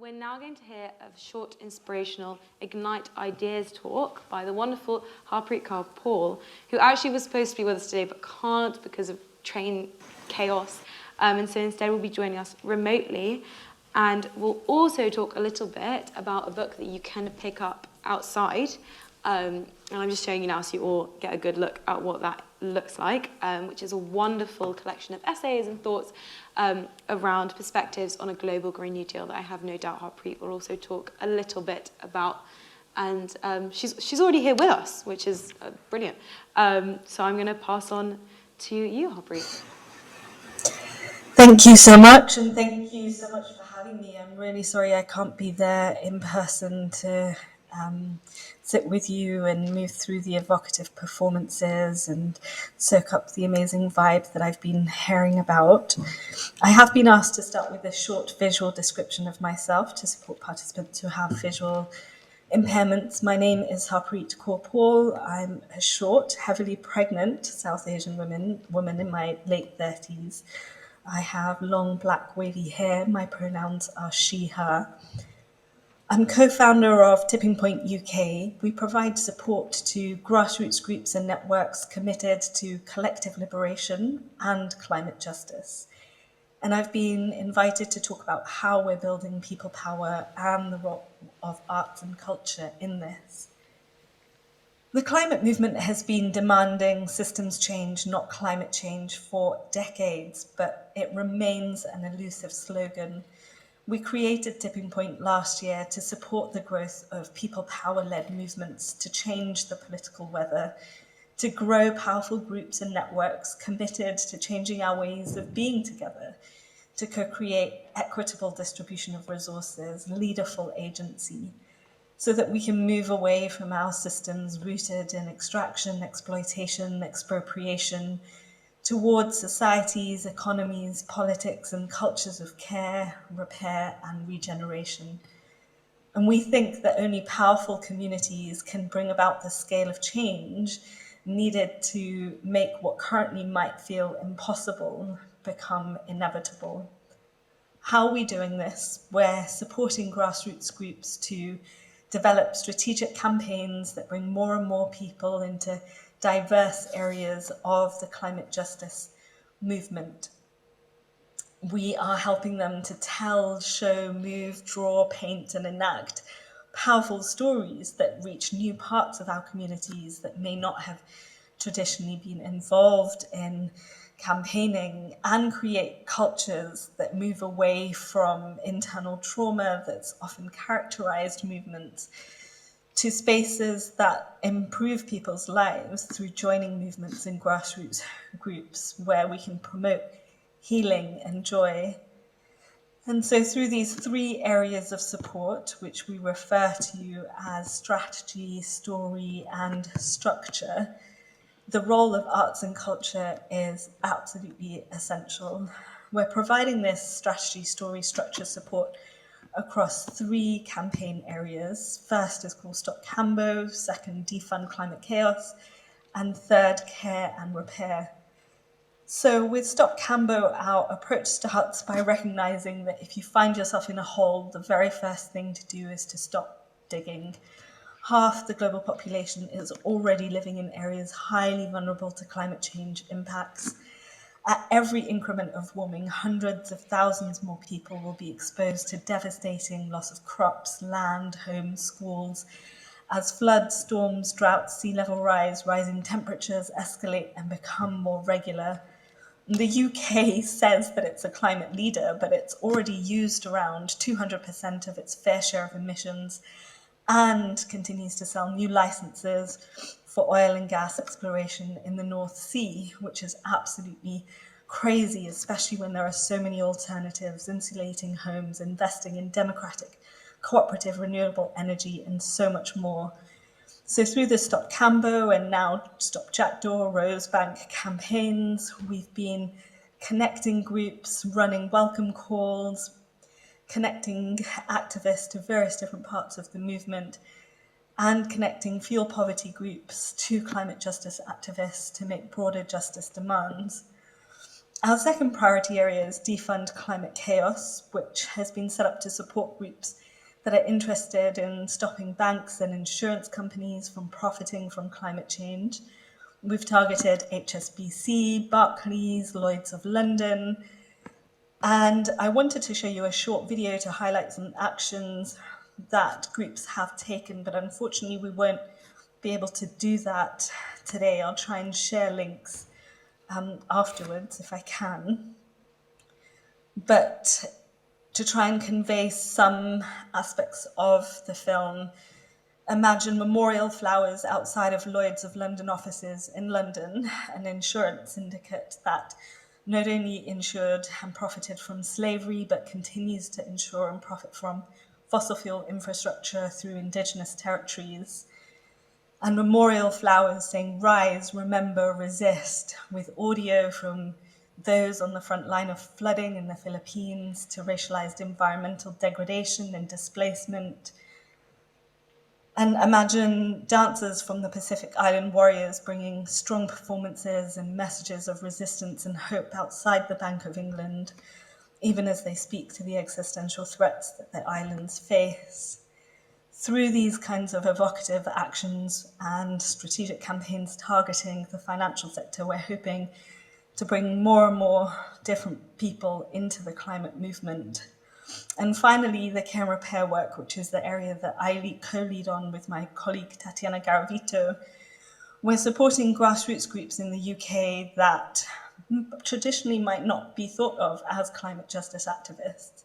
We're now going to hear a short inspirational Ignite Ideas talk by the wonderful Harpreet Kaur, who actually was supposed to be with us today but can't because of train chaos. And so instead will be joining us remotely. And we'll also talk a little bit about a book that you can pick up outside. And I'm just showing you now so you all get a good look at what that looks like, which is a wonderful collection of essays and thoughts around perspectives on a global Green New Deal that I have no doubt Harpreet will also talk a little bit about. And she's already here with us, which is brilliant. So I'm going to pass on to you, Harpreet. Thank you so much, and thank you so much for having me. I'm really sorry I can't be there in person to sit with you and move through the evocative performances and soak up the amazing vibe that I've been hearing about. I have been asked to start with a short visual description of myself to support participants who have visual impairments. My name is Harpreet Kaur. I'm a short, heavily pregnant South Asian woman in my late 30s. I have long black wavy hair. My pronouns are she, her. I'm co-founder of Tipping Point UK. We provide support to grassroots groups and networks committed to collective liberation and climate justice. And I've been invited to talk about how we're building people power and the role of arts and culture in this. The climate movement has been demanding systems change, not climate change, for decades, but it remains an elusive slogan. We created Tipping Point last year to support the growth of people power-led movements to change the political weather, to grow powerful groups and networks committed to changing our ways of being together, to co-create equitable distribution of resources, leaderful agency, so that we can move away from our systems rooted in extraction, exploitation, expropriation, towards societies, economies, politics, and cultures of care, repair, and regeneration. And we think that only powerful communities can bring about the scale of change needed to make what currently might feel impossible become inevitable. How are we doing this? We're supporting grassroots groups to develop strategic campaigns that bring more and more people into diverse areas of the climate justice movement. We are helping them to tell, show, move, draw, paint, and enact powerful stories that reach new parts of our communities that may not have traditionally been involved in campaigning, and create cultures that move away from internal trauma that's often characterized movements to spaces that improve people's lives through joining movements in grassroots groups where we can promote healing and joy. And so through these three areas of support, which we refer to as strategy, story, and structure, the role of arts and culture is absolutely essential. We're providing this strategy, story, structure support across three campaign areas. First is called Stop Cambo, second, Defund Climate Chaos, and third, Care and Repair. So with Stop Cambo, our approach starts by recognizing that if you find yourself in a hole, the very first thing to do is to stop digging. Half the global population is already living in areas highly vulnerable to climate change impacts. At every increment of warming, hundreds of thousands more people will be exposed to devastating loss of crops, land, homes, schools, as floods, storms, droughts, sea level rise, rising temperatures escalate and become more regular. The UK says that it's a climate leader, but it's already used around 200% of its fair share of emissions and continues to sell new licenses for oil and gas exploration in the North Sea, which is absolutely crazy, especially when there are so many alternatives, insulating homes, investing in democratic, cooperative, renewable energy, and so much more. So through the Stop Cambo and now Stop Jackdaw, Rosebank campaigns, we've been connecting groups, running welcome calls, connecting activists to various different parts of the movement, and connecting fuel poverty groups to climate justice activists to make broader justice demands. Our second priority area is Defund Climate Chaos, which has been set up to support groups that are interested in stopping banks and insurance companies from profiting from climate change. We've targeted HSBC, Barclays, Lloyd's of London, and I wanted to show you a short video to highlight some actions that groups have taken, but unfortunately we won't be able to do that today. I'll try and share links afterwards if I can. But to try and convey some aspects of the film, imagine memorial flowers outside of Lloyd's of London offices in London, an insurance syndicate that not only insured and profited from slavery, but continues to insure and profit from fossil fuel infrastructure through indigenous territories. And memorial flowers saying, "Rise, remember, resist," with audio from those on the front line of flooding in the Philippines to racialized environmental degradation and displacement. And imagine dancers from the Pacific Island warriors bringing strong performances and messages of resistance and hope outside the Bank of England, even as they speak to the existential threats that their islands face. Through these kinds of evocative actions and strategic campaigns targeting the financial sector, we're hoping to bring more and more different people into the climate movement. And finally, the care and repair work, which is the area that I co-lead on with my colleague Tatiana Garavito. We're supporting grassroots groups in the UK that traditionally might not be thought of as climate justice activists.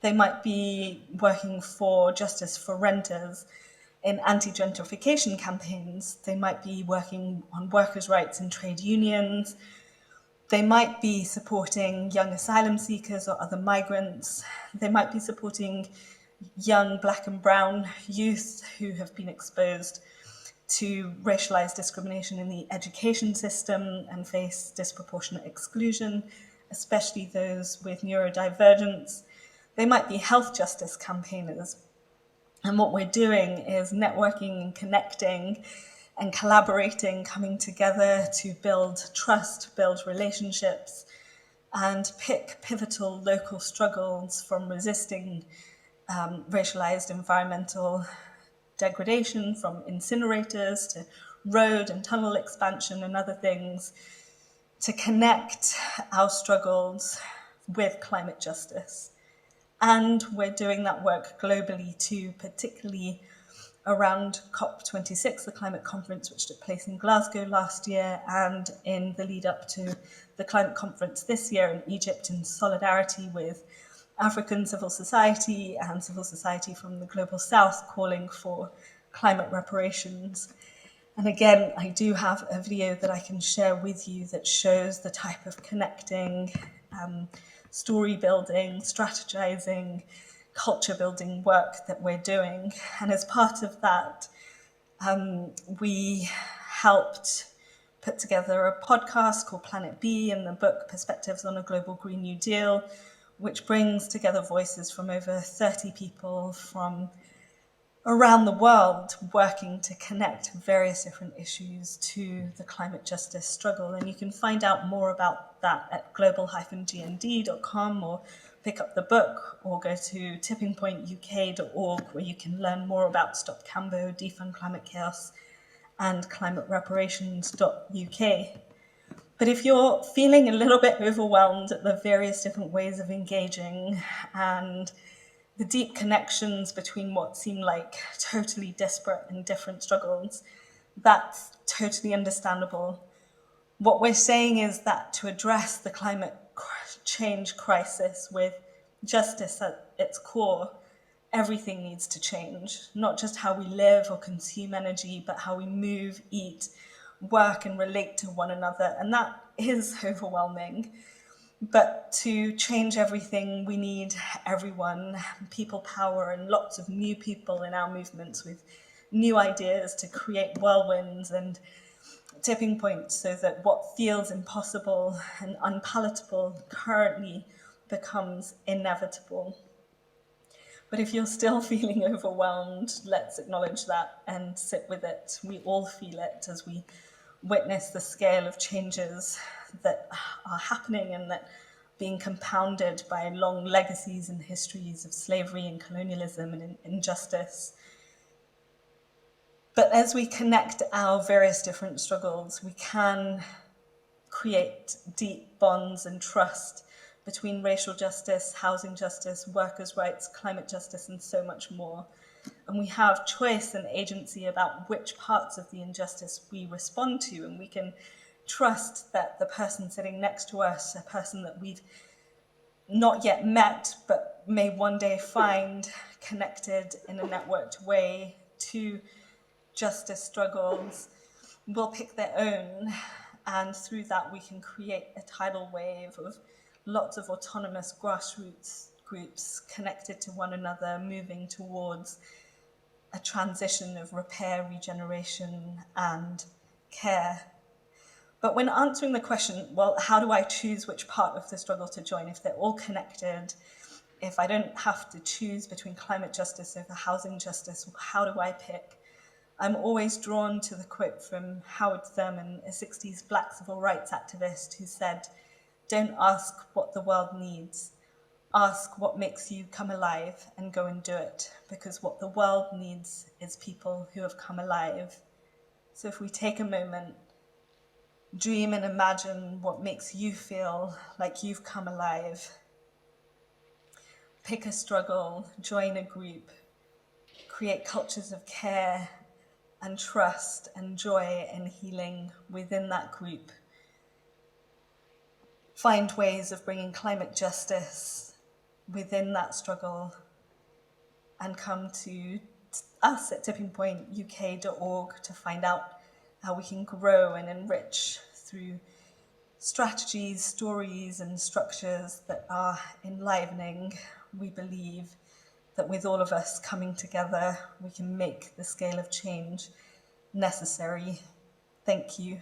They might be working for justice for renters in anti-gentrification campaigns. They might be working on workers' rights in trade unions. They might be supporting young asylum seekers or other migrants. They might be supporting young Black and brown youth who have been exposed to racialized discrimination in the education system and face disproportionate exclusion, especially those with neurodivergence. They might be health justice campaigners. And what we're doing is networking and connecting and collaborating, coming together to build trust, build relationships, and pick pivotal local struggles from resisting racialized environmental degradation, from incinerators to road and tunnel expansion and other things, to connect our struggles with climate justice. And we're doing that work globally too, particularly around COP26, the climate conference which took place in Glasgow last year, and in the lead up to the climate conference this year in Egypt, in solidarity with African civil society and civil society from the Global South calling for climate reparations. And again, I do have a video that I can share with you that shows the type of connecting, story building, strategizing, culture building work that we're doing. And as part of that, we helped put together a podcast called Planet B and the book Perspectives on a Global Green New Deal, which brings together voices from over 30 people from around the world working to connect various different issues to the climate justice struggle. And you can find out more about that at global-gnd.com, or pick up the book, or go to tippingpointuk.org, where you can learn more about Stop Cambo, Defund Climate Chaos, and climatereparations.uk. But if you're feeling a little bit overwhelmed at the various different ways of engaging and the deep connections between what seem like totally disparate and different struggles, that's totally understandable. What we're saying is that to address the climate change crisis with justice at its core, everything needs to change. Not just how we live or consume energy, but how we move, eat, work, and relate to one another. And that is overwhelming. But to change everything, we need everyone, people power, and lots of new people in our movements with new ideas to create whirlwinds and tipping points, so that what feels impossible and unpalatable currently becomes inevitable. But if you're still feeling overwhelmed, let's acknowledge that and sit with it. We all feel it as we witness the scale of changes that are happening and that being compounded by long legacies and histories of slavery and colonialism and injustice. But as we connect our various different struggles, we can create deep bonds and trust between racial justice, housing justice, workers' rights, climate justice, and so much more. And we have choice and agency about which parts of the injustice we respond to, and we can trust that the person sitting next to us, a person that we've not yet met, but may one day find connected in a networked way to justice struggles, will pick their own. And through that, we can create a tidal wave of lots of autonomous grassroots groups connected to one another, moving towards a transition of repair, regeneration, and care. But when answering the question, well, how do I choose which part of the struggle to join if they're all connected? If I don't have to choose between climate justice over housing justice, how do I pick? I'm always drawn to the quote from Howard Thurman, a 60s Black civil rights activist, who said, "Don't ask what the world needs. Ask what makes you come alive and go and do it, because what the world needs is people who have come alive." So if we take a moment, dream and imagine what makes you feel like you've come alive. Pick a struggle, join a group, create cultures of care and trust and joy and healing within that group. Find ways of bringing climate justice within that struggle, and come to us at tippingpointuk.org to find out how we can grow and enrich through strategies, stories, and structures that are enlivening. We believe that with all of us coming together, we can make the scale of change necessary. Thank you.